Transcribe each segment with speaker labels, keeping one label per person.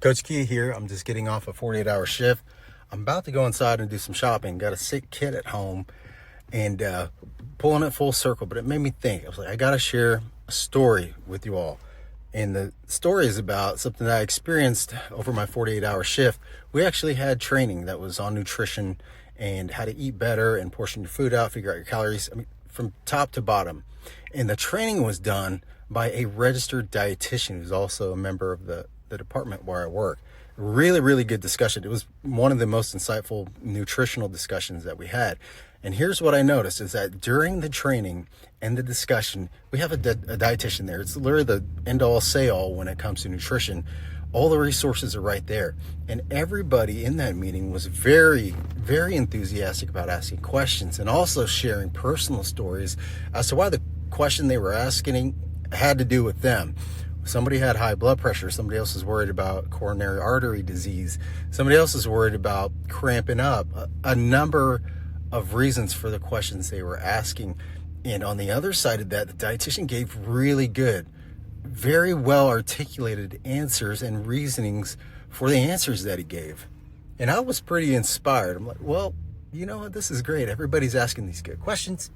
Speaker 1: Coach Key here. I'm just getting off a 48-hour shift. I'm about to go inside and do some shopping. Got a sick kid at home and pulling it full circle, but it made me think. I was like, I got to share a story with you all. And the story is about something that I experienced over my 48-hour shift. We actually had training that was on nutrition and how to eat better and portion your food out, figure out your calories, from top to bottom. And the training was done by a registered dietitian who's also a member of the department where I work. Really, really good discussion. It was one of the most insightful nutritional discussions that we had. And here's what I noticed is that during the training and the discussion, we have a dietitian there. It's literally the end all say all when it comes to nutrition. All the resources are right there. And everybody in that meeting was very, very enthusiastic about asking questions and also sharing personal stories as to why the question they were asking had to do with them. Somebody had high blood pressure. Somebody else is worried about coronary artery disease. Somebody else is worried about cramping up. A number of reasons for the questions they were asking. And on the other side of that, the dietitian gave really good, very well articulated answers and reasonings for the answers that he gave. And I was pretty inspired. I'm like, well, you know what? This is great. Everybody's asking these good questions.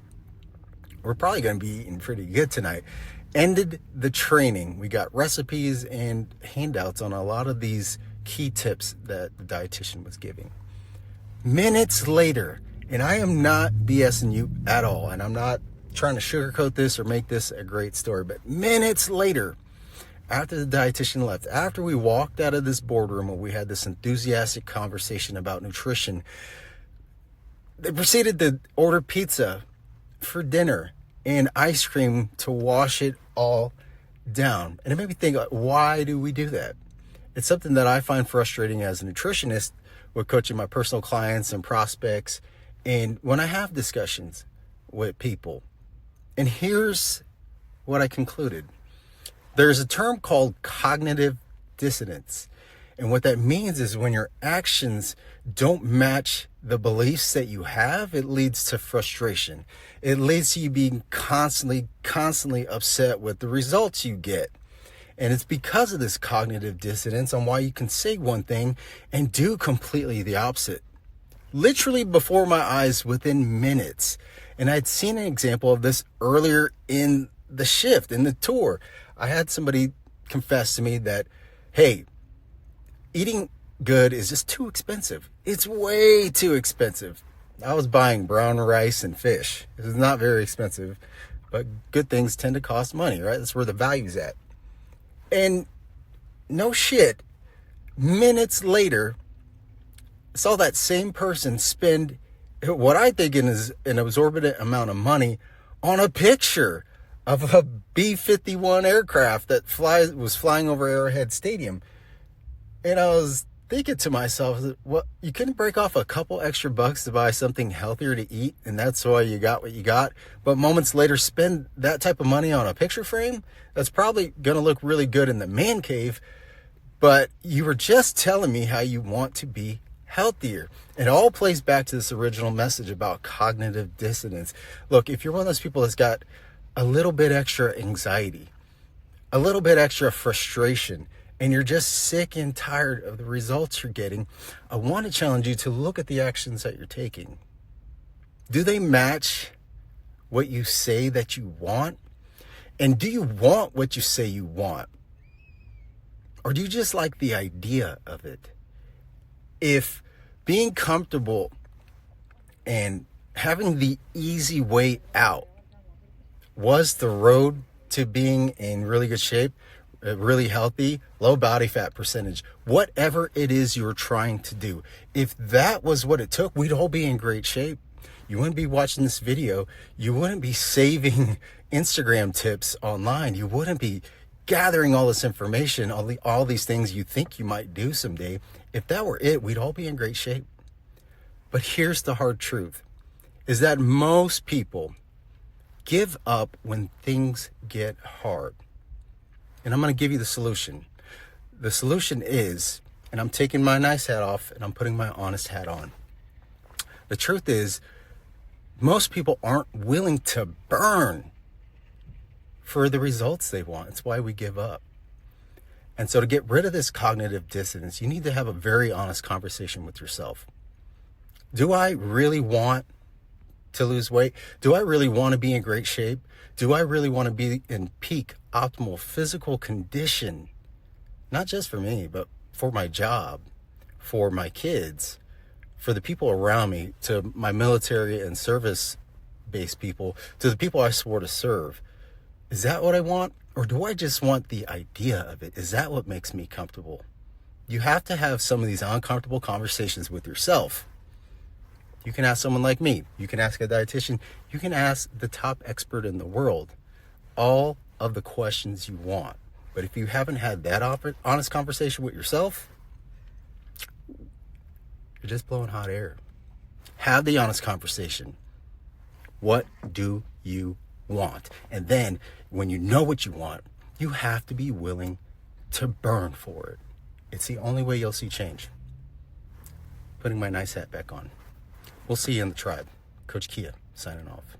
Speaker 1: We're probably going to be eating pretty good tonight. Ended the training. We got recipes and handouts on a lot of these key tips that the dietitian was giving. Minutes later, and I am not BSing you at all, and I'm not trying to sugarcoat this or make this a great story, but minutes later, after the dietitian left, after we walked out of this boardroom where we had this enthusiastic conversation about nutrition, they proceeded to order pizza for dinner and ice cream to wash it all down. And it made me think, why do we do that? It's something that I find frustrating as a nutritionist with coaching my personal clients and prospects. And when I have discussions with people, and here's what I concluded. There's a term called cognitive dissonance. And what that means is when your actions don't match the beliefs that you have, it leads to frustration. It leads to you being constantly upset with the results you get. And it's because of this cognitive dissonance on why you can say one thing and do completely the opposite. Literally before my eyes within minutes. And I'd seen an example of this earlier in the shift, in the tour. I had somebody confess to me that, hey, eating good is just too expensive. It's way too expensive. I was buying brown rice and fish. It was not very expensive, but good things tend to cost money, right? That's where the value's at. And no shit, minutes later, I saw that same person spend what I think is an exorbitant amount of money on a picture of a B-51 aircraft that was flying over Arrowhead Stadium. And I was thinking to myself, well, you couldn't break off a couple extra bucks to buy something healthier to eat, and that's why you got what you got. But moments later, spend that type of money on a picture frame that's probably going to look really good in the man cave. But you were just telling me how you want to be healthier. It all plays back to this original message about cognitive dissonance. Look, if you're one of those people that's got a little bit extra anxiety, a little bit extra frustration, and you're just sick and tired of the results you're getting, I want to challenge you to look at the actions that you're taking. Do they match what you say that you want? And do you want what you say you want? Or do you just like the idea of it? If being comfortable and having the easy way out was the road to being in really good shape, really healthy, low body fat percentage, whatever it is you're trying to do, if that was what it took, we'd all be in great shape. You wouldn't be watching this video. You wouldn't be saving Instagram tips online. You wouldn't be gathering all this information, all these things you think you might do someday. If that were it, we'd all be in great shape. But here's the hard truth, is that most people give up when things get hard. And I'm going to give you the solution. The solution is, and I'm taking my nice hat off and I'm putting my honest hat on. The truth is, most people aren't willing to burn for the results they want. It's why we give up. And so to get rid of this cognitive dissonance, you need to have a very honest conversation with yourself. Do I really want to lose weight? Do I really want to be in great shape? Do I really want to be in peak optimal physical condition? Not just for me, but for my job, for my kids, for the people around me, to my military and service-based people, to the people I swore to serve. Is that what I want? Or do I just want the idea of it? Is that what makes me comfortable? You have to have some of these uncomfortable conversations with yourself. You can ask someone like me. You can ask a dietitian. You can ask the top expert in the world all of the questions you want. But if you haven't had that honest conversation with yourself, you're just blowing hot air. Have the honest conversation. What do you want? And then when you know what you want, you have to be willing to burn for it. It's the only way you'll see change. Putting my nice hat back on. We'll see you in the tribe. Coach Kia, signing off.